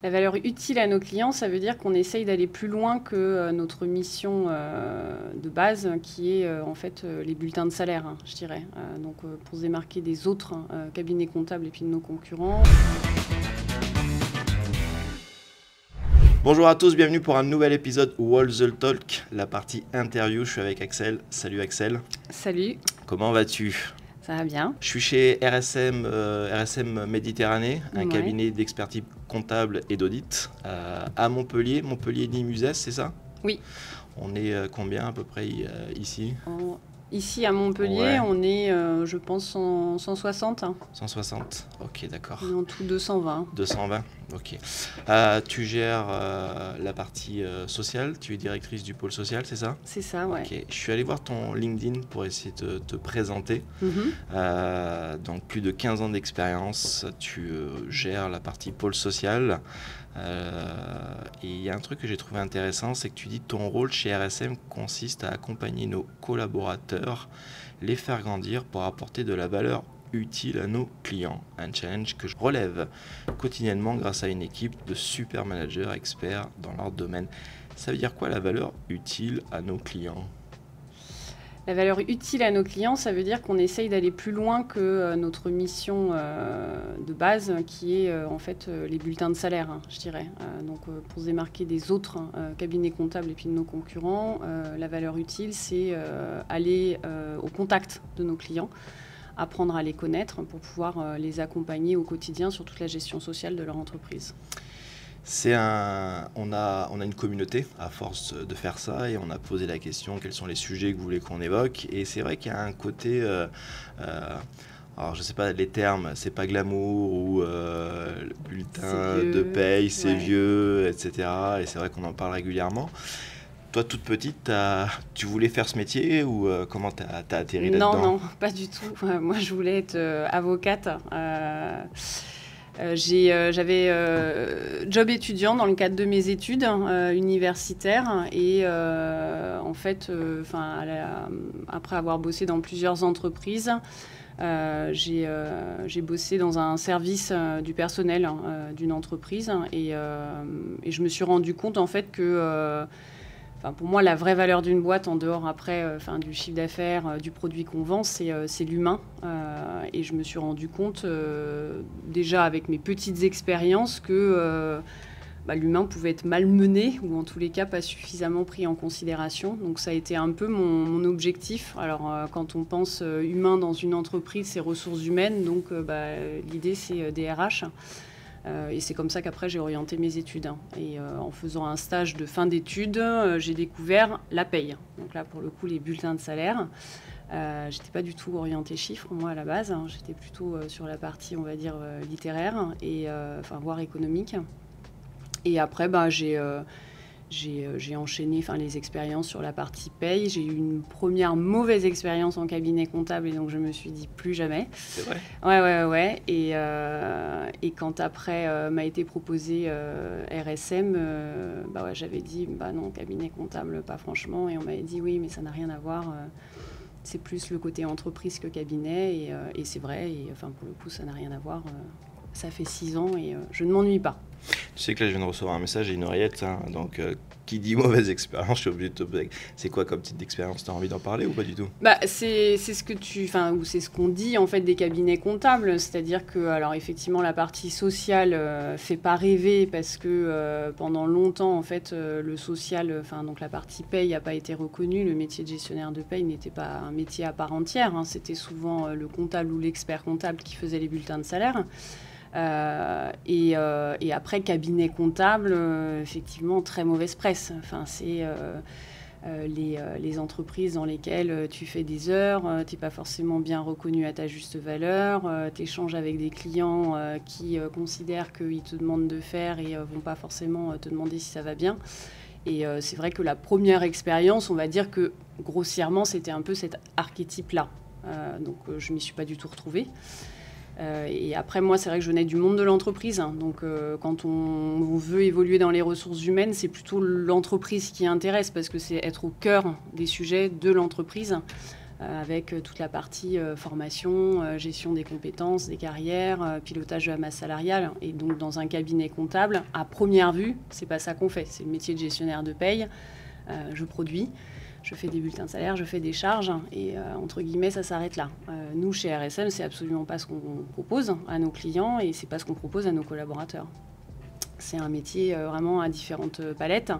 La valeur utile à nos clients, ça veut dire qu'on essaye d'aller plus loin que notre mission de base, qui est en fait les bulletins de salaire, je dirais. Donc pour se démarquer des autres cabinets comptables et puis de nos concurrents. Bonjour à tous, bienvenue pour un nouvel épisode Walsall Talk, la partie interview. Je suis avec Axel. Salut Axel. Salut. Comment vas-tu ? Ça va bien. Je suis chez RSM Méditerranée, un cabinet d'expertise comptable et d'audit à Montpellier, Montpellier-Nîmes-Uzès, c'est ça ? Oui. On est combien à peu près ici ? Ici à Montpellier, on est, je pense, 160. 160, ok, d'accord. En tout 220. 220, ok. Tu gères la partie sociale, tu es directrice du pôle social, c'est ça ? C'est ça, ouais. Ok. Je suis allé voir ton LinkedIn pour essayer de te présenter. Donc plus de 15 ans d'expérience, tu gères la partie pôle social. Et il y a un truc que j'ai trouvé intéressant, c'est que tu dis que ton rôle chez RSM consiste à accompagner nos collaborateurs, les faire grandir pour apporter de la valeur utile à nos clients. Un challenge que je relève quotidiennement grâce à une équipe de super managers experts dans leur domaine. Ça veut dire quoi la valeur utile à nos clients ? La valeur utile à nos clients, ça veut dire qu'on essaye d'aller plus loin que notre mission de base, qui est en fait les bulletins de salaire, je dirais. Donc pour se démarquer des autres cabinets comptables et puis de nos concurrents, la valeur utile, c'est aller au contact de nos clients, apprendre à les connaître pour pouvoir les accompagner au quotidien sur toute la gestion sociale de leur entreprise. On a une communauté à force de faire ça et on a posé la question quels sont les sujets que vous voulez qu'on évoque, et c'est vrai qu'il y a un côté alors je sais pas les termes, c'est pas glamour ou le bulletin de paye, c'est vieux, etc. Et c'est vrai qu'on en parle régulièrement. Toi, toute petite, tu voulais faire ce métier ou comment t'as atterri là-dedans ? Non, pas du tout. Moi, je voulais être avocate. J'avais job étudiant dans le cadre de mes études universitaires et en fait, après avoir bossé dans plusieurs entreprises, j'ai bossé dans un service du personnel d'une entreprise et je me suis rendu compte en fait que pour moi, la vraie valeur d'une boîte, en dehors après du chiffre d'affaires, du produit qu'on vend, c'est l'humain. Et je me suis rendu compte, déjà avec mes petites expériences, que l'humain pouvait être malmené, ou en tous les cas pas suffisamment pris en considération. Donc ça a été un peu mon objectif. Alors quand on pense humain dans une entreprise, c'est ressources humaines. Donc l'idée, c'est DRH. Et c'est comme ça qu'après j'ai orienté mes études. Et en faisant un stage de fin d'études, j'ai découvert la paye. Donc là, pour le coup, les bulletins de salaire. J'étais pas du tout orientée chiffres, moi, à la base. J'étais plutôt sur la partie, on va dire, littéraire, et voire économique. Et après, j'ai enchaîné les expériences sur la partie paye. J'ai eu une première mauvaise expérience en cabinet comptable et donc je me suis dit plus jamais. C'est vrai ? Ouais. Et quand après m'a été proposé RSM, j'avais dit non, cabinet comptable, pas franchement. Et on m'avait dit oui, mais ça n'a rien à voir. C'est plus le côté entreprise que cabinet. Et c'est vrai. Et pour le coup, ça n'a rien à voir. Ça fait 6 ans et je ne m'ennuie pas. Tu sais que là, je viens de recevoir un message et une oreillette, donc qui dit mauvaise expérience, je suis obligé de te poser. C'est quoi comme type d'expérience ? Tu as envie d'en parler ou pas du tout ? C'est ce que c'est ce qu'on dit en fait des cabinets comptables, c'est-à-dire que alors effectivement la partie sociale fait pas rêver parce que pendant longtemps en fait le social, donc la partie paye n'a pas été reconnue, le métier de gestionnaire de paye n'était pas un métier à part entière, c'était souvent le comptable ou l'expert comptable qui faisait les bulletins de salaire. Et après, cabinet comptable, effectivement, très mauvaise presse. C'est les entreprises dans lesquelles tu fais des heures, tu n'es pas forcément bien reconnu à ta juste valeur, tu échanges avec des clients qui considèrent qu'ils te demandent de faire et ne vont pas forcément te demander si ça va bien. Et c'est vrai que la première expérience, on va dire que grossièrement, c'était un peu cet archétype-là. Donc je ne m'y suis pas du tout retrouvée. Et après, moi, c'est vrai que je venais du monde de l'entreprise. Donc, quand on veut évoluer dans les ressources humaines, c'est plutôt l'entreprise qui intéresse parce que c'est être au cœur des sujets de l'entreprise. avec toute la partie formation, gestion des compétences, des carrières, pilotage de la masse salariale. Et donc, dans un cabinet comptable, à première vue, c'est pas ça qu'on fait. C'est le métier de gestionnaire de paye. Je produis. Je fais des bulletins de salaire, je fais des charges et entre guillemets, ça s'arrête là. Nous, chez RSM, c'est absolument pas ce qu'on propose à nos clients et c'est pas ce qu'on propose à nos collaborateurs. C'est un métier vraiment à différentes palettes.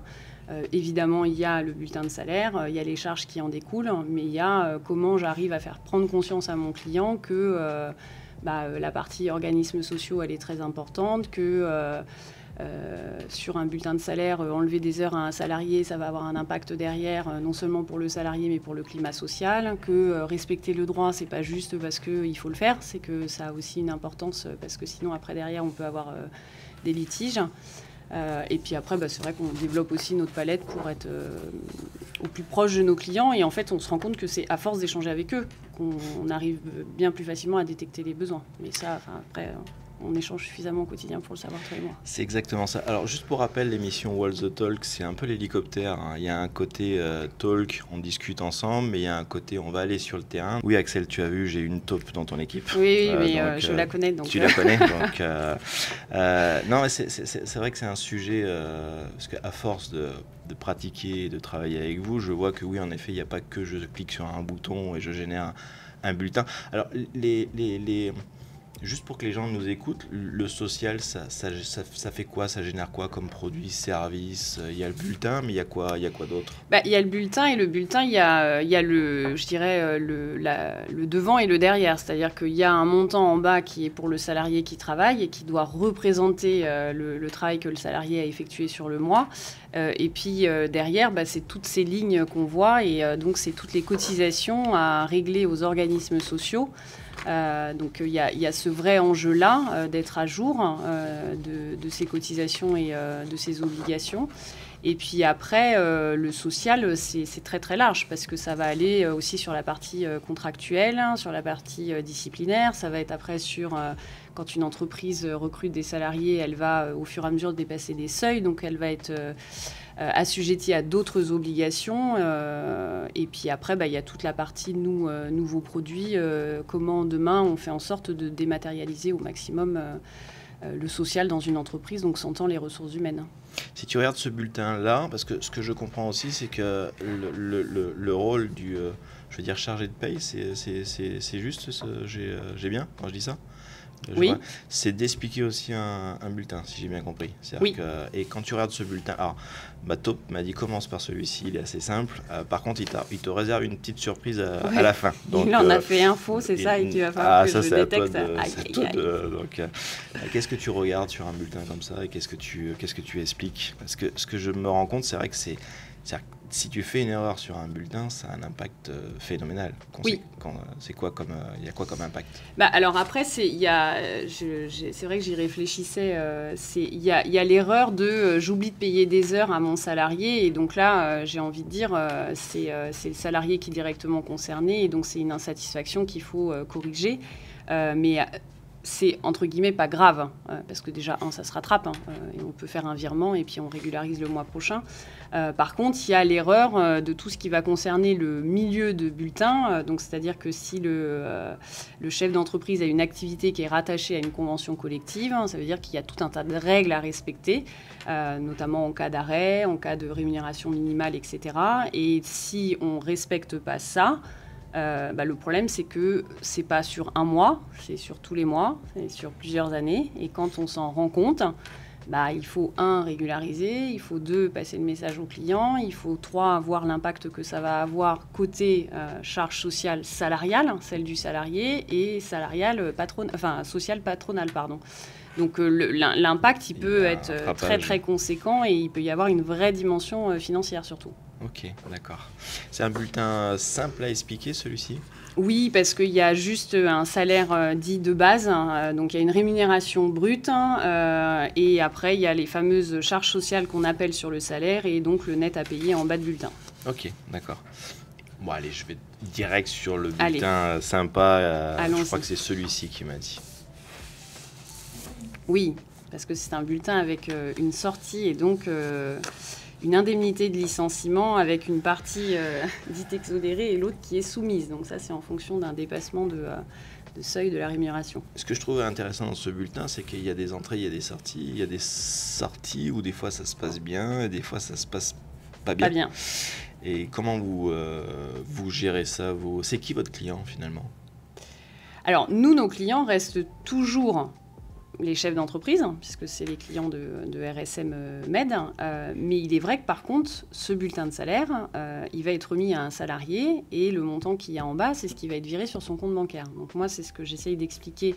Évidemment, il y a le bulletin de salaire, il y a les charges qui en découlent, mais il y a comment j'arrive à faire prendre conscience à mon client que la partie organismes sociaux, elle est très importante, que sur un bulletin de salaire, enlever des heures à un salarié, ça va avoir un impact derrière, non seulement pour le salarié, mais pour le climat social, que respecter le droit, c'est pas juste parce qu'il faut le faire, c'est que ça a aussi une importance, parce que sinon, après, derrière, on peut avoir des litiges. Et puis après, c'est vrai qu'on développe aussi notre palette pour être au plus proche de nos clients. Et en fait, on se rend compte que c'est à force d'échanger avec eux qu'on arrive bien plus facilement à détecter les besoins. Mais ça, après... on échange suffisamment au quotidien pour le savoir, toi et moi. C'est exactement ça. Alors, juste pour rappel, l'émission Walk the Talk, c'est un peu l'hélicoptère. Il y a un côté talk, on discute ensemble, mais il y a un côté on va aller sur le terrain. Oui, Axel, tu as vu, j'ai une taupe dans ton équipe. Oui, mais je la connais. Donc, tu la connais, donc... non, mais c'est vrai que c'est un sujet, parce qu'à force de pratiquer et de travailler avec vous, je vois que oui, en effet, il n'y a pas que je clique sur un bouton et je génère un bulletin. Alors, juste pour que les gens nous écoutent, le social, ça fait quoi? Ça génère quoi comme produit, service? Il y a le bulletin, mais il y a quoi d'autre? Il y a le bulletin, et le bulletin, il y a je dirais, le devant et le derrière. C'est-à-dire qu'il y a un montant en bas qui est pour le salarié qui travaille et qui doit représenter le travail que le salarié a effectué sur le mois. Et puis derrière, c'est toutes ces lignes qu'on voit et donc c'est toutes les cotisations à régler aux organismes sociaux. Donc il y a ce vrai enjeu-là d'être à jour de ces cotisations et de ces obligations. Et puis après, le social, c'est très très large parce que ça va aller aussi sur la partie contractuelle, sur la partie disciplinaire. Ça va être après sur quand une entreprise recrute des salariés, elle va au fur et à mesure dépasser des seuils, donc elle va être assujettis à d'autres obligations. Et puis après, il y a toute la partie nouveaux produits. Comment demain on fait en sorte de dématérialiser au maximum le social dans une entreprise, donc s'entend les ressources humaines. Si tu regardes ce bulletin-là, parce que ce que je comprends aussi, c'est que le rôle du, je veux dire, chargé de paye, c'est juste, j'ai bien quand je dis ça? Oui. C'est d'expliquer aussi un bulletin, si j'ai bien compris. Oui. Et quand tu regardes ce bulletin, alors, Taupe m'a dit commence par celui-ci, il est assez simple. Par contre, il te réserve une petite surprise à la fin. Donc, il en a fait un faux, c'est ça, et tu vas falloir que je détecte. Donc, qu'est-ce que tu regardes sur un bulletin comme ça et qu'est-ce que tu expliques? Parce que ce que je me rends compte, c'est vrai que si tu fais une erreur sur un bulletin, ça a un impact phénoménal. Oui. Il y a quoi comme impact? Alors après, c'est vrai que j'y réfléchissais. Il y a l'erreur de j'oublie de payer des heures à mon salarié. Et donc là, j'ai envie de dire, c'est le salarié qui est directement concerné. Et donc c'est une insatisfaction qu'il faut corriger. Mais c'est entre guillemets pas grave, parce que déjà, ça se rattrape, et on peut faire un virement et puis on régularise le mois prochain. Par contre, il y a l'erreur de tout ce qui va concerner le milieu de bulletin, donc c'est-à-dire que si le chef d'entreprise a une activité qui est rattachée à une convention collective, ça veut dire qu'il y a tout un tas de règles à respecter, notamment en cas d'arrêt, en cas de rémunération minimale, etc. Et si on ne respecte pas ça, le problème, c'est que c'est pas sur un mois, c'est sur tous les mois, c'est sur plusieurs années. Et quand on s'en rend compte, il faut 1, régulariser, il faut 2, passer le message au client, il faut 3, voir l'impact que ça va avoir côté charge sociale salariale, celle du salarié, et sociale patronale, pardon. Donc l'impact, il peut être très très conséquent et il peut y avoir une vraie dimension financière surtout. Ok, d'accord. C'est un bulletin simple à expliquer, celui-ci? Oui, parce qu'il y a juste un salaire dit de base, donc il y a une rémunération brute, et après il y a les fameuses charges sociales qu'on appelle sur le salaire, et donc le net à payer en bas de bulletin. Ok, d'accord. Bon, allez, je vais direct sur le bulletin sympa. Je crois que c'est celui-ci qui m'a dit. Oui, parce que c'est un bulletin avec une sortie et donc une indemnité de licenciement avec une partie dite exonérée et l'autre qui est soumise. Donc ça, c'est en fonction d'un dépassement de seuil de la rémunération. Ce que je trouve intéressant dans ce bulletin, c'est qu'il y a des entrées, il y a des sorties. Il y a des sorties où des fois ça se passe bien et des fois ça se passe pas bien. Pas bien. Et comment vous gérez ça C'est qui votre client finalement? Alors, nous, nos clients restent toujours les chefs d'entreprise, puisque c'est les clients de RSM Med. Mais il est vrai que par contre, ce bulletin de salaire, il va être remis à un salarié et le montant qu'il y a en bas, c'est ce qui va être viré sur son compte bancaire. Donc moi, c'est ce que j'essaye d'expliquer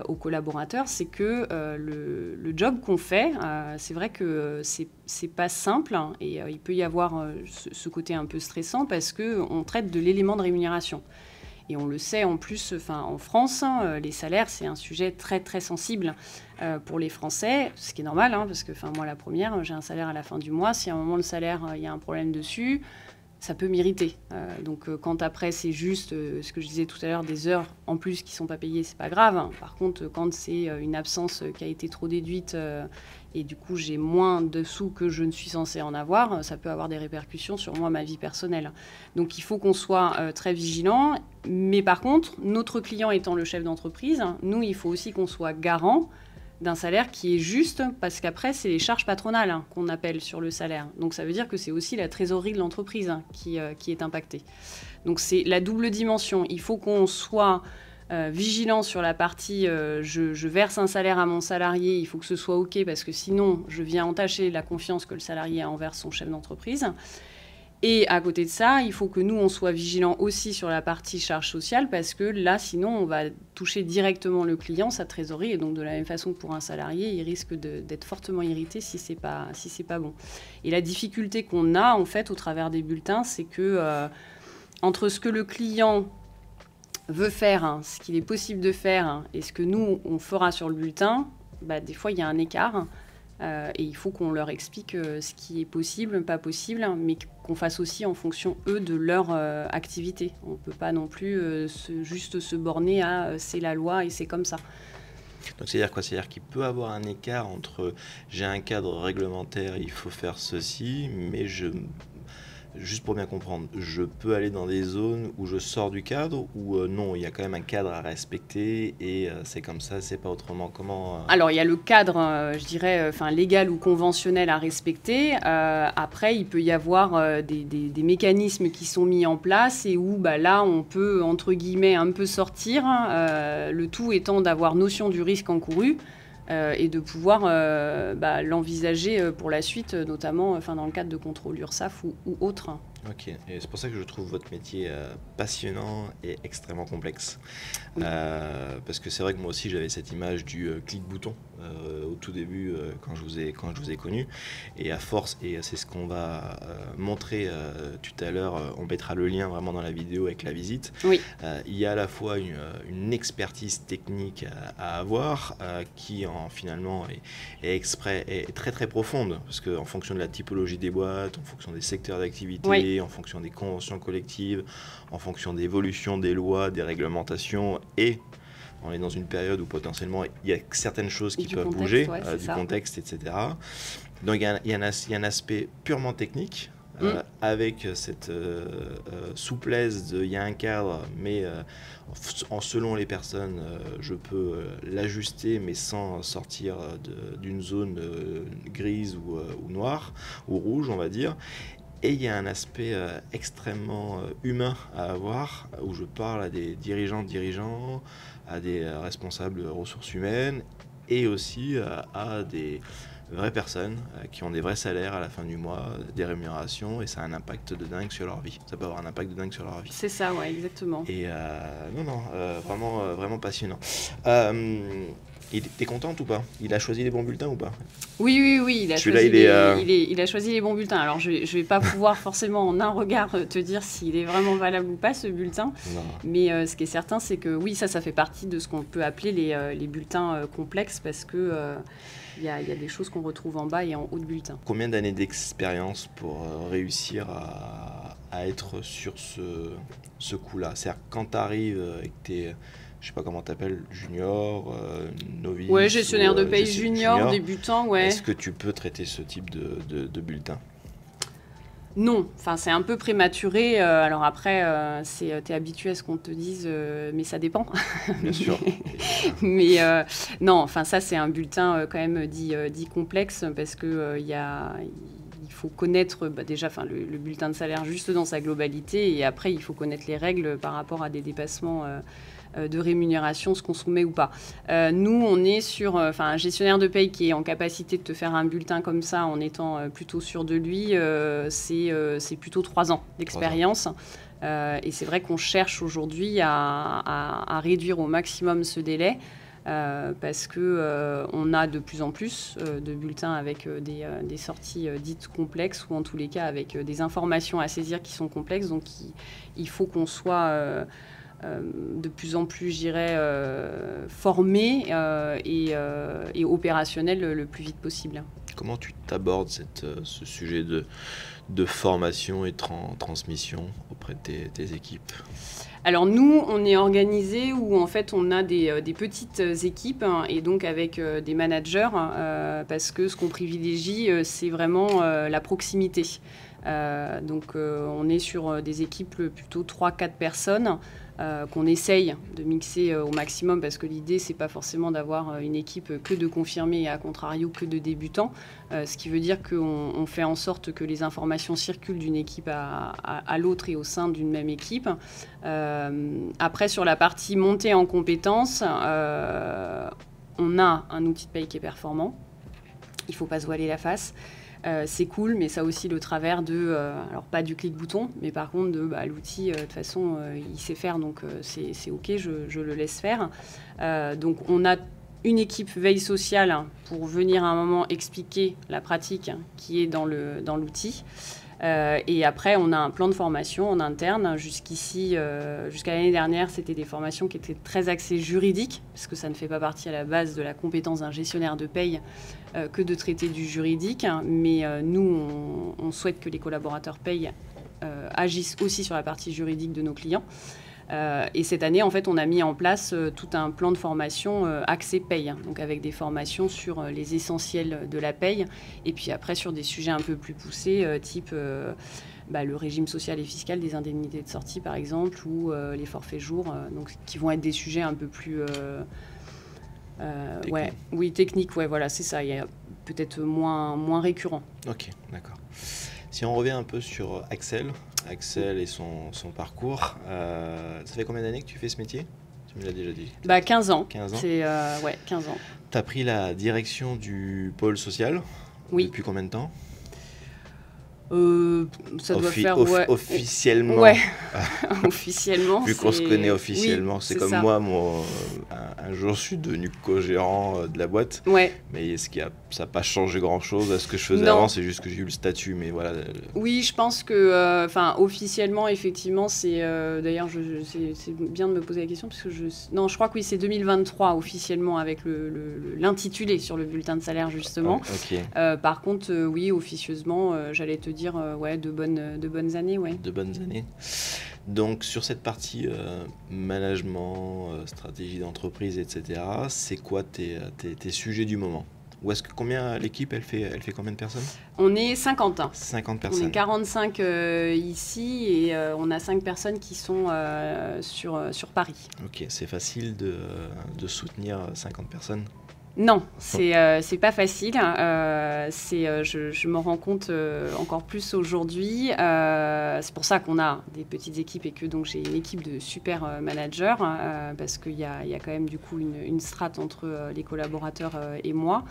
aux collaborateurs, c'est que le job qu'on fait, c'est vrai que c'est pas simple et il peut y avoir ce côté un peu stressant parce qu'on traite de l'élément de rémunération. Et on le sait en plus, en France, les salaires, c'est un sujet très très sensible pour les Français, ce qui est normal, parce que moi la première, j'ai un salaire à la fin du mois, si à un moment le salaire, il y a un problème dessus, ça peut m'irriter. Donc quand après c'est juste, ce que je disais tout à l'heure, des heures en plus qui ne sont pas payées, c'est pas grave. Par contre, quand c'est une absence qui a été trop déduite et du coup j'ai moins de sous que je ne suis censée en avoir, ça peut avoir des répercussions sur moi, ma vie personnelle. Donc il faut qu'on soit très vigilant. Mais par contre, notre client étant le chef d'entreprise, nous, il faut aussi qu'on soit garant d'un salaire qui est juste, parce qu'après, c'est les charges patronales qu'on appelle sur le salaire. Donc ça veut dire que c'est aussi la trésorerie de l'entreprise qui est impactée. Donc c'est la double dimension. Il faut qu'on soit vigilant sur la partie je verse un salaire à mon salarié, il faut que ce soit OK, parce que sinon, je viens entacher la confiance que le salarié a envers son chef d'entreprise. Et à côté de ça, il faut que nous, on soit vigilants aussi sur la partie charge sociale parce que là, sinon, on va toucher directement le client, sa trésorerie. Et donc, de la même façon que pour un salarié, il risque d'être fortement irrité si c'est pas bon. Et la difficulté qu'on a, en fait, au travers des bulletins, c'est que entre ce que le client veut faire, ce qu'il est possible de faire, et ce que nous, on fera sur le bulletin, des fois, il y a un écart. Et il faut qu'on leur explique ce qui est possible, pas possible, mais qu'on fasse aussi en fonction, eux, de leur activité. On ne peut pas non plus juste se borner à c'est la loi et c'est comme ça. Donc c'est-à-dire quoi? C'est-à-dire qu'il peut avoir un écart entre j'ai un cadre réglementaire, il faut faire ceci, mais juste pour bien comprendre, je peux aller dans des zones où je sors du cadre ou non, il y a quand même un cadre à respecter et c'est comme ça, c'est pas autrement. Comment Alors, il y a le cadre, je dirais, légal ou conventionnel à respecter. Après, il peut y avoir des mécanismes qui sont mis en place et où là, on peut, entre guillemets, un peu sortir, le tout étant d'avoir notion du risque encouru. Et de pouvoir l'envisager pour la suite, notamment dans le cadre de contrôle URSSAF ou autre. Ok, et c'est pour ça que je trouve votre métier passionnant et extrêmement complexe. Oui. Parce que c'est vrai que moi aussi j'avais cette image du clic-bouton au tout début quand je vous ai connu. Et à force, et c'est ce qu'on va montrer tout à l'heure, on mettra le lien vraiment dans la vidéo avec la visite. Oui. Il y a à la fois une expertise technique à avoir qui finalement est très très profonde. Parce qu'en fonction de la typologie des boîtes, en fonction des secteurs d'activité, oui, en fonction des conventions collectives, en fonction de l'évolution des lois, des réglementations, et on est dans une période où potentiellement il y a certaines choses qui peuvent bouger, du contexte, etc. Donc il y a un aspect purement technique, avec cette souplesse il y a un cadre, mais selon les personnes, je peux l'ajuster, mais sans sortir d'une zone grise ou noire, ou rouge, on va dire. Et il y a un aspect extrêmement humain à avoir, où je parle à des dirigeants, à des responsables ressources humaines, et aussi à des vraies personnes qui ont des vrais salaires à la fin du mois, des rémunérations, et ça a un impact de dingue sur leur vie. Ça peut avoir un impact de dingue sur leur vie. C'est ça, ouais, exactement. Et vraiment passionnant. T'es contente ou pas? Il a choisi les bons bulletins ou pas? Oui, il a choisi les bons bulletins. Alors, je ne vais pas pouvoir forcément en un regard te dire s'il est vraiment valable ou pas, ce bulletin. Non. Mais ce qui est certain, c'est que oui, ça fait partie de ce qu'on peut appeler les bulletins complexes parce que il y a des choses qu'on retrouve en bas et en haut de bulletin. Combien d'années d'expérience pour réussir à être sur ce coup-là? C'est-à-dire quand tu arrives avec tes... Je sais pas comment t'appelles, junior, novice. Ouais, gestionnaire de paye junior, débutant, ouais. Est-ce que tu peux traiter ce type de bulletin? Non, enfin c'est un peu prématuré. Alors après, t'es habitué à ce qu'on te dise, mais ça dépend. Bien sûr. Mais non, enfin ça c'est un bulletin quand même dit complexe parce que il faut connaître déjà le bulletin de salaire juste dans sa globalité et après il faut connaître les règles par rapport à des dépassements de rémunération, ce qu'on soumet ou pas. Nous, on est sur un gestionnaire de paye qui est en capacité de te faire un bulletin comme ça en étant plutôt sûr de lui, c'est plutôt 3 ans d'expérience. Et c'est vrai qu'on cherche aujourd'hui à réduire au maximum ce délai. Parce que on a de plus en plus de bulletins avec des sorties dites complexes ou en tous les cas avec des informations à saisir qui sont complexes. Donc il faut qu'on soit de plus en plus, je dirais, formé et opérationnel le plus vite possible. Comment tu t'abordes ce sujet de formation et de transmission auprès de tes équipes? Alors nous, on est organisé où en fait on a des petites équipes et donc avec des managers parce que ce qu'on privilégie, c'est vraiment la proximité. Donc on est sur des équipes plutôt 3-4 personnes qu'on essaye de mixer au maximum parce que l'idée, c'est pas forcément d'avoir une équipe que de confirmés et à contrario que de débutants. Ce qui veut dire qu'on fait en sorte que les informations circulent d'une équipe à l'autre et au sein d'une même équipe. Après, sur la partie montée en compétences, on a un outil de paye qui est performant. Il ne faut pas se voiler la face. C'est cool, mais ça a aussi le travers de, alors pas du clic-bouton, mais par contre de l'outil, de toute façon, il sait faire, donc c'est OK, je le laisse faire. Donc on a une équipe veille sociale pour venir à un moment expliquer la pratique qui est dans l'outil. Et après, on a un plan de formation en interne. Jusqu'ici, jusqu'à l'année dernière, c'était des formations qui étaient très axées juridiques, parce que ça ne fait pas partie à la base de la compétence d'un gestionnaire de paye que de traiter du juridique. Mais nous, on souhaite que les collaborateurs paye agissent aussi sur la partie juridique de nos clients. Et cette année, en fait, on a mis en place tout un plan de formation axé paye, donc avec des formations sur les essentiels de la paye, et puis après sur des sujets un peu plus poussés, type le régime social et fiscal des indemnités de sortie, par exemple, ou les forfaits jours, donc qui vont être des sujets un peu plus techniques, voilà, c'est ça. Il y a peut-être moins récurrent. Ok, d'accord. Si on revient un peu sur Axel et son parcours, ça fait combien d'années que tu fais ce métier? Tu me l'as déjà dit. 15 ans. 15 ans. C'est 15 ans. Tu as pris la direction du pôle social. Oui. Depuis combien de temps? Ça doit faire officiellement. Ouais. Officiellement. Vu qu'on se connaît officiellement, oui, c'est comme ça. Moi, un jour je suis devenu co-gérant de la boîte. Ouais. Mais est-ce que ça n'a pas changé grand-chose à ce que je faisais avant? C'est juste que j'ai eu le statut, mais voilà. Oui, je pense que, officiellement, effectivement, c'est d'ailleurs, c'est bien de me poser la question parce que je crois que oui, c'est 2023 officiellement avec l'intitulé sur le bulletin de salaire justement. Okay. Par contre, oui, officieusement, j'allais te dire de bonnes années, ouais. De bonnes années. Donc sur cette partie management, stratégie d'entreprise, etc., c'est quoi tes sujets du moment? Ou est-ce que l'équipe, elle fait combien de personnes? On est 50. 50 personnes. On est 45 ici et on a 5 personnes qui sont sur Paris. Ok, c'est facile de soutenir 50 personnes? Non, c'est pas facile. Je m'en rends compte encore plus aujourd'hui. C'est pour ça qu'on a des petites équipes et que donc j'ai une équipe de super managers parce qu'il y a quand même du coup une strate entre les collaborateurs et moi.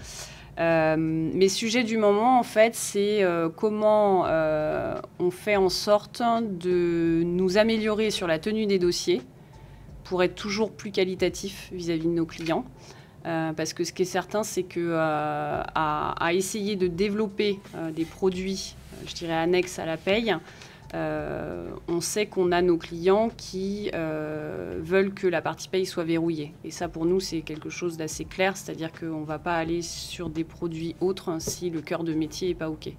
Mes sujets du moment, en fait, c'est comment on fait en sorte de nous améliorer sur la tenue des dossiers pour être toujours plus qualitatif vis-à-vis de nos clients. Parce que ce qui est certain, c'est que à essayer de développer des produits, je dirais annexes à la paye, on sait qu'on a nos clients qui veulent que la partie paye soit verrouillée. Et ça, pour nous, c'est quelque chose d'assez clair, c'est-à-dire qu'on ne va pas aller sur des produits autres si le cœur de métier n'est pas OK.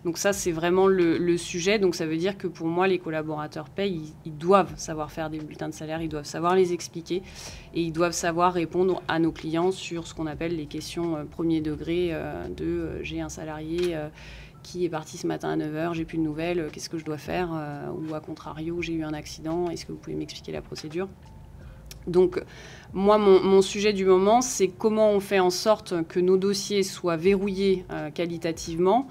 Donc ça, c'est vraiment le sujet. Donc ça veut dire que pour moi, les collaborateurs paye, ils doivent savoir faire des bulletins de salaire, ils doivent savoir les expliquer et ils doivent savoir répondre à nos clients sur ce qu'on appelle les questions premier degré de j'ai un salarié qui est parti ce matin à 9h, j'ai plus de nouvelles, qu'est-ce que je dois faire, ou à contrario, j'ai eu un accident, est-ce que vous pouvez m'expliquer la procédure ? Donc, moi, mon sujet du moment, c'est comment on fait en sorte que nos dossiers soient verrouillés qualitativement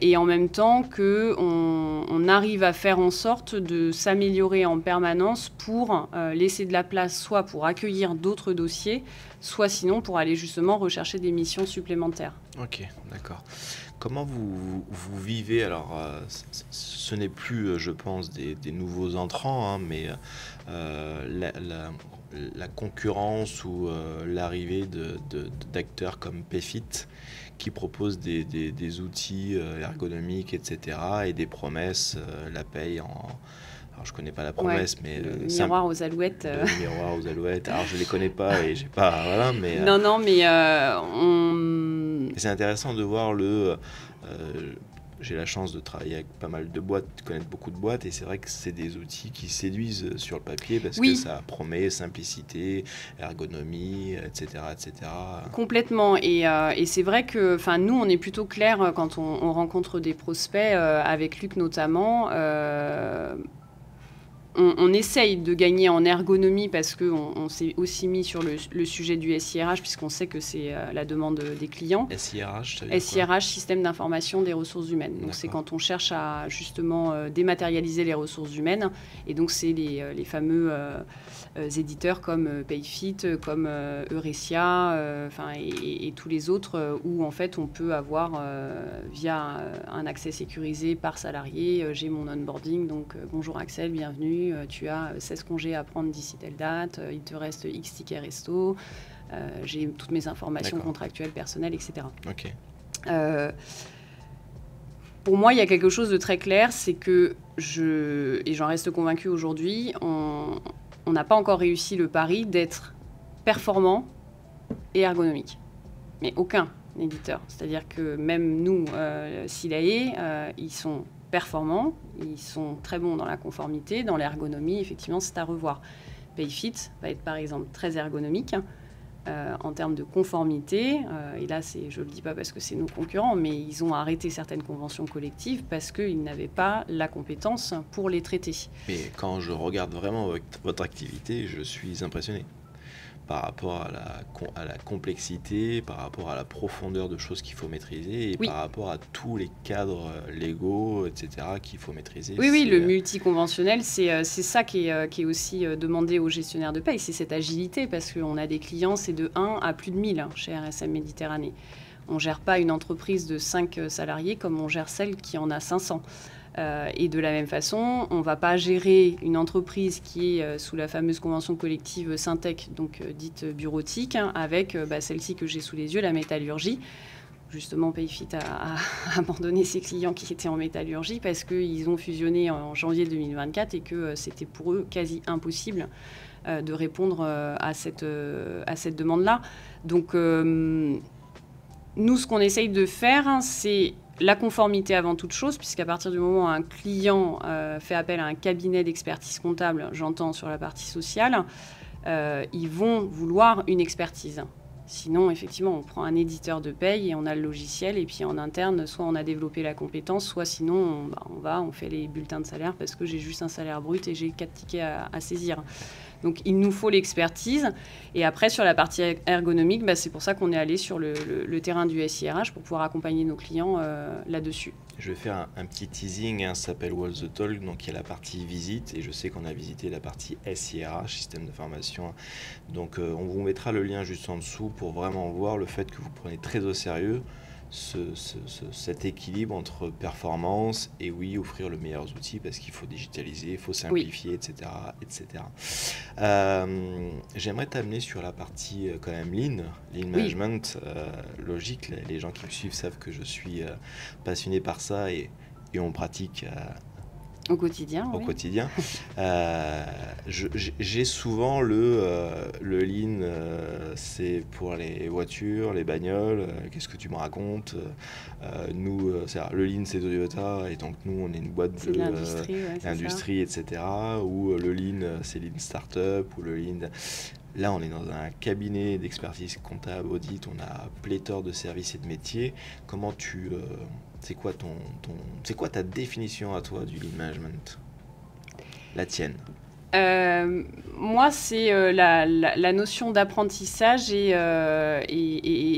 et en même temps qu'on arrive à faire en sorte de s'améliorer en permanence pour laisser de la place soit pour accueillir d'autres dossiers, soit sinon pour aller justement rechercher des missions supplémentaires. Ok, d'accord. Comment vous vivez, alors ce n'est plus, je pense, des nouveaux entrants, hein, mais la concurrence ou l'arrivée d'acteurs comme Payfit qui proposent des outils ergonomiques, etc., et des promesses, la paye en... Alors, je connais pas la promesse, mais... miroir aux alouettes. Miroir aux alouettes. Alors, je les connais pas et j'ai pas... Voilà, mais... Non, mais c'est intéressant de voir j'ai la chance de travailler avec pas mal de boîtes, de connaître beaucoup de boîtes, et c'est vrai que c'est des outils qui séduisent sur le papier parce que ça promet simplicité, ergonomie, etc., etc. Complètement. Et c'est vrai que nous, on est plutôt clair quand on rencontre des prospects, avec Luc notamment. On essaye de gagner en ergonomie parce qu'on s'est aussi mis sur le sujet du SIRH, puisqu'on sait que c'est la demande des clients. SIRH, ça veut dire SIRH, Système d'information des ressources humaines. Donc c'est quand on cherche à justement dématérialiser les ressources humaines. Et donc c'est les fameux éditeurs comme Payfit, comme Eurecia, et tous les autres où en fait on peut avoir via un accès sécurisé par salarié, j'ai mon onboarding, donc bonjour Axel, bienvenue. Tu as 16 congés à prendre d'ici telle date, il te reste X tickets resto, j'ai toutes mes informations contractuelles, personnelles, etc. Ok. Pour moi, il y a quelque chose de très clair, c'est que et j'en reste convaincue aujourd'hui, on n'a pas encore réussi le pari d'être performant et ergonomique. Mais aucun éditeur. C'est-à-dire que même nous, Silae, ils sont performants, ils sont très bons dans la conformité, dans l'ergonomie, effectivement, c'est à revoir. Payfit va être par exemple très ergonomique en termes de conformité, et là, je ne le dis pas parce que c'est nos concurrents, mais ils ont arrêté certaines conventions collectives parce qu'ils n'avaient pas la compétence pour les traiter. Mais quand je regarde vraiment votre activité, je suis impressionné par rapport à la complexité, par rapport à la profondeur de choses qu'il faut maîtriser et par rapport à tous les cadres légaux, etc., qu'il faut maîtriser. Oui, le multiconventionnel, c'est ça qui est aussi demandé aux gestionnaires de paye, c'est cette agilité, parce qu'on a des clients, c'est de 1 à plus de 1000 chez RSM Méditerranée. On ne gère pas une entreprise de 5 salariés comme on gère celle qui en a 500. Et de la même façon, on ne va pas gérer une entreprise qui est sous la fameuse convention collective Syntec, donc dite bureautique, avec celle-ci que j'ai sous les yeux, la métallurgie. Justement, Payfit a abandonné ses clients qui étaient en métallurgie parce qu'ils ont fusionné en janvier 2024 et que c'était pour eux quasi impossible de répondre à cette demande-là. Donc, nous, ce qu'on essaye de faire, c'est la conformité avant toute chose, puisqu'à partir du moment où un client fait appel à un cabinet d'expertise comptable, j'entends sur la partie sociale, ils vont vouloir une expertise. Sinon, effectivement, on prend un éditeur de paye et on a le logiciel, et puis en interne, soit on a développé la compétence, soit sinon, on fait les bulletins de salaire parce que j'ai juste un salaire brut et j'ai 4 tickets à saisir. Donc, il nous faut l'expertise. Et après, sur la partie ergonomique, c'est pour ça qu'on est allé sur le terrain du SIRH pour pouvoir accompagner nos clients là-dessus. Je vais faire un petit teasing, ça s'appelle Wall the Talk, donc il y a la partie visite, et je sais qu'on a visité la partie SIRH, système de formation. Donc, on vous mettra le lien juste en dessous pour vraiment voir le fait que vous prenez très au sérieux cet équilibre entre performance et offrir le meilleur outil parce qu'il faut digitaliser, il faut simplifier, etc. etc. J'aimerais t'amener sur la partie quand même Lean Management. Logique, les gens qui me suivent savent que je suis passionné par ça et on pratique au quotidien. J'ai souvent le lean, c'est pour les voitures, les bagnoles, qu'est-ce que tu me racontes, nous, le lean c'est Toyota, et donc nous on est une boîte de l'industrie, etc., ou le lean c'est lean startup, ou le lean... Là, on est dans un cabinet d'expertise comptable, audit, on a pléthore de services et de métiers. Comment c'est quoi c'est quoi ta définition à toi du lean management? La tienne. Moi, c'est la notion d'apprentissage et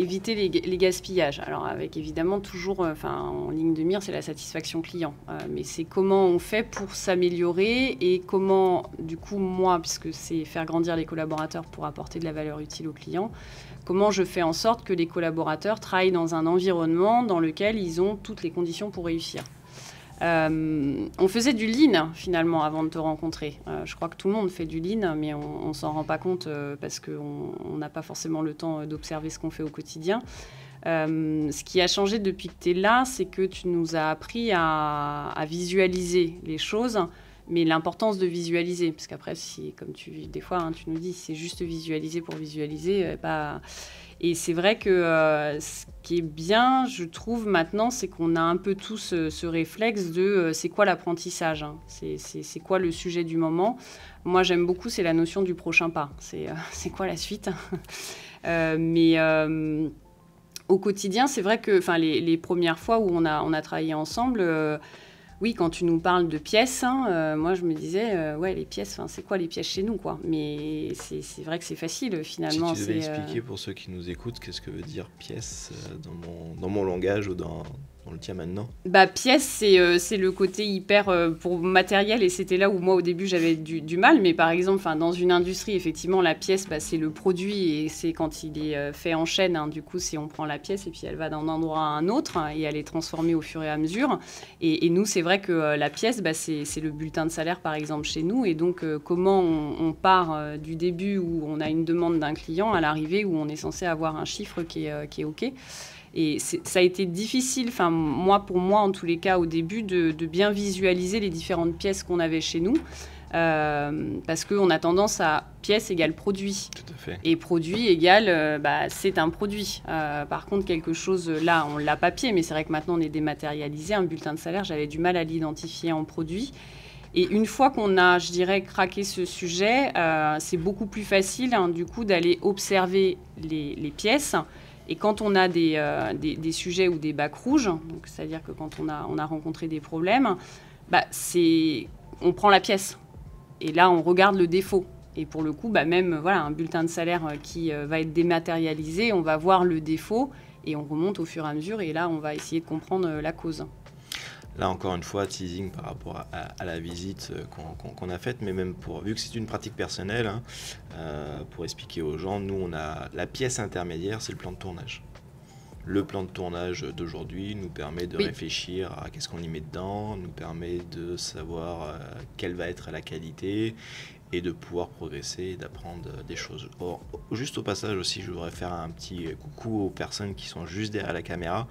éviter les gaspillages. Alors, avec évidemment toujours, en ligne de mire, c'est la satisfaction client. Mais c'est comment on fait pour s'améliorer et comment, du coup, moi, puisque c'est faire grandir les collaborateurs pour apporter de la valeur utile aux clients, comment je fais en sorte que les collaborateurs travaillent dans un environnement dans lequel ils ont toutes les conditions pour réussir. On faisait du lean finalement avant de te rencontrer. Je crois que tout le monde fait du lean, mais on s'en rend pas compte parce qu'on n'a pas forcément le temps d'observer ce qu'on fait au quotidien. Ce qui a changé depuis que tu es là, c'est que tu nous as appris à visualiser les choses, mais l'importance de visualiser. Parce qu'après, comme des fois, tu nous dis, c'est juste visualiser pour visualiser, Et c'est vrai que ce qui est bien, je trouve, maintenant, c'est qu'on a un peu tous ce réflexe de c'est quoi l'apprentissage, hein, c'est quoi le sujet du moment. Moi, j'aime beaucoup, c'est la notion du prochain pas. C'est quoi la suite. Mais au quotidien, c'est vrai que les premières fois où on a travaillé ensemble... oui, quand tu nous parles de pièces, moi je me disais, ouais, les pièces, c'est quoi les pièces chez nous, quoi. Mais c'est vrai que c'est facile, finalement. Si tu devais expliquer pour ceux qui nous écoutent, qu'est-ce que veut dire pièce dans mon langage ou dans le tien maintenant? Pièce, c'est le côté hyper pour matériel, et c'était là où moi au début j'avais du mal. Mais par exemple, dans une industrie, effectivement, la pièce, c'est le produit et c'est quand il est fait en chaîne. Du coup, si on prend la pièce et puis elle va d'un endroit à un autre et elle est transformée au fur et à mesure. Et nous, c'est vrai que la pièce, c'est le bulletin de salaire, par exemple, chez nous. Et donc, comment on part du début où on a une demande d'un client à l'arrivée où on est censé avoir un chiffre qui est OK. Et ça a été difficile, pour moi en tous les cas au début, de bien visualiser les différentes pièces qu'on avait chez nous. Parce qu'on a tendance à pièce égale produit. Tout à fait. Et produit égale, c'est un produit. Par contre, quelque chose, là, on l'a papier, mais c'est vrai que maintenant on est dématérialisé. Un bulletin de salaire, j'avais du mal à l'identifier en produit. Et une fois qu'on a, je dirais, craqué ce sujet, c'est beaucoup plus facile, du coup, d'aller observer les pièces. Et quand on a des sujets ou des bacs rouges, donc c'est-à-dire que quand on a rencontré des problèmes, on prend la pièce. Et là, on regarde le défaut. Et pour le coup, même un bulletin de salaire qui va être dématérialisé, on va voir le défaut et on remonte au fur et à mesure. Et là, on va essayer de comprendre la cause. Là, encore une fois, teasing par rapport à la visite qu'on a faite, mais même vu que c'est une pratique personnelle, pour expliquer aux gens, nous, on a la pièce intermédiaire, c'est le plan de tournage. Le plan de tournage d'aujourd'hui nous permet de réfléchir à qu'est-ce qu'on y met dedans, nous permet de savoir quelle va être la qualité et de pouvoir progresser et d'apprendre des choses. Or, juste au passage aussi, je voudrais faire un petit coucou aux personnes qui sont juste derrière la caméra,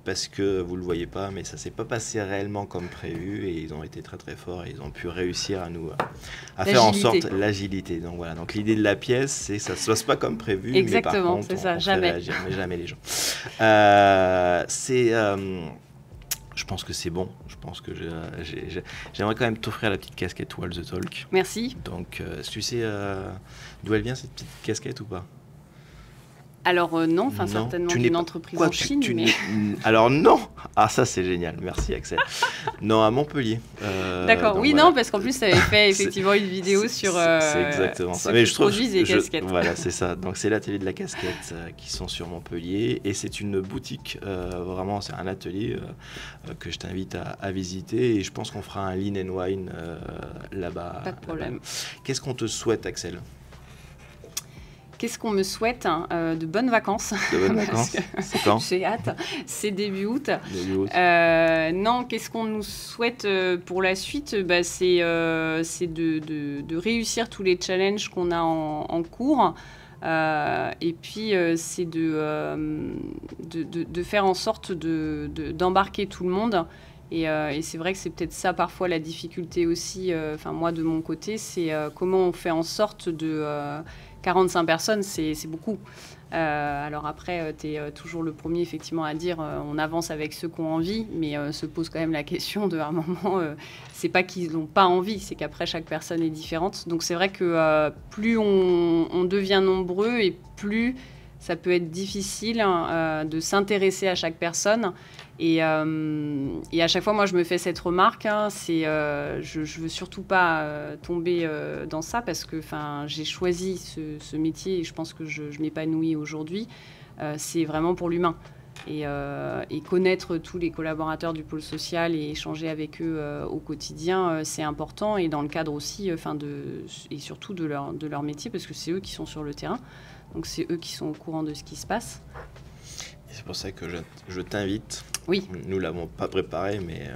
parce que vous ne le voyez pas, mais ça ne s'est pas passé réellement comme prévu, et ils ont été très très forts et ils ont pu réussir à faire en sorte l'agilité. Donc voilà, donc l'idée de la pièce, c'est que ça ne se passe pas comme prévu. Exactement, mais par contre, c'est ça, on jamais. fait réagir, mais jamais les gens. Je pense que c'est bon. Je pense que j'aimerais quand même t'offrir la petite casquette Wall the Talk. Merci. Donc, tu sais d'où elle vient, cette petite casquette, ou pas? Alors non, certainement d'une entreprise en Chine. Alors non. Ah, ça c'est génial, merci Axel. Non, à Montpellier. D'accord, oui, voilà. Non, parce qu'en plus tu avais fait effectivement une vidéo sur c'est exactement ça. Mais je trouve des casquettes. Voilà, c'est ça. Donc c'est l'atelier de la casquette qui sont sur Montpellier, et c'est une boutique, vraiment c'est un atelier que je t'invite à visiter, et je pense qu'on fera un Lean and Wine là-bas. Pas de problème. Là-bas. Qu'est-ce qu'on te souhaite, Axel? Qu'est-ce qu'on me souhaite? De bonnes vacances. De bonnes vacances. C'est quand? J'ai hâte. C'est début août. Début août. Non, qu'est-ce qu'on nous souhaite pour la suite? C'est de réussir tous les challenges qu'on a en cours. Et puis, c'est de faire en sorte d'embarquer tout le monde. Et c'est vrai que c'est peut-être ça parfois la difficulté aussi, moi de mon côté, c'est comment on fait en sorte 45 personnes, c'est beaucoup. Alors après, tu es toujours le premier effectivement à dire on avance avec ceux qui ont envie, mais se pose quand même la question de à un moment, c'est pas qu'ils n'ont pas envie, c'est qu'après chaque personne est différente. Donc c'est vrai que plus on devient nombreux et plus ça peut être difficile de s'intéresser à chaque personne. Et à chaque fois, moi, je me fais cette remarque, je veux surtout pas tomber dans ça parce que j'ai choisi ce métier et je pense que je m'épanouis aujourd'hui. C'est vraiment pour l'humain. Et connaître tous les collaborateurs du pôle social et échanger avec eux au quotidien, c'est important. Et dans le cadre aussi, et surtout de leur métier, parce que c'est eux qui sont sur le terrain. Donc c'est eux qui sont au courant de ce qui se passe. C'est pour ça que je t'invite. Oui. Nous ne l'avons pas préparé, mais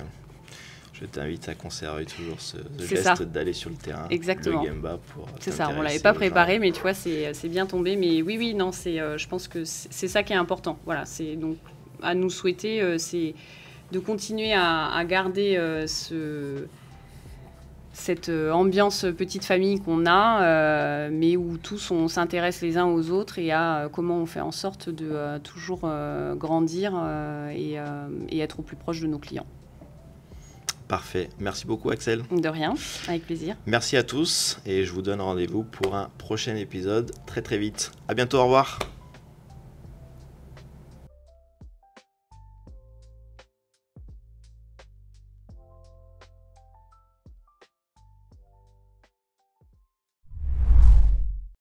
je t'invite à conserver toujours ce geste d'aller sur le terrain. Exactement. Le Gemba pour c'est ça, on ne l'avait pas préparé, mais tu vois, c'est bien tombé. Mais oui, non, je pense que c'est ça qui est important. Voilà, c'est donc à nous souhaiter, c'est de continuer à garder cette ambiance petite famille qu'on a, mais où tous on s'intéresse les uns aux autres et à comment on fait en sorte de toujours grandir et être au plus proche de nos clients. Parfait. Merci beaucoup, Axel. De rien, avec plaisir. Merci à tous et je vous donne rendez-vous pour un prochain épisode très très vite. À bientôt, au revoir.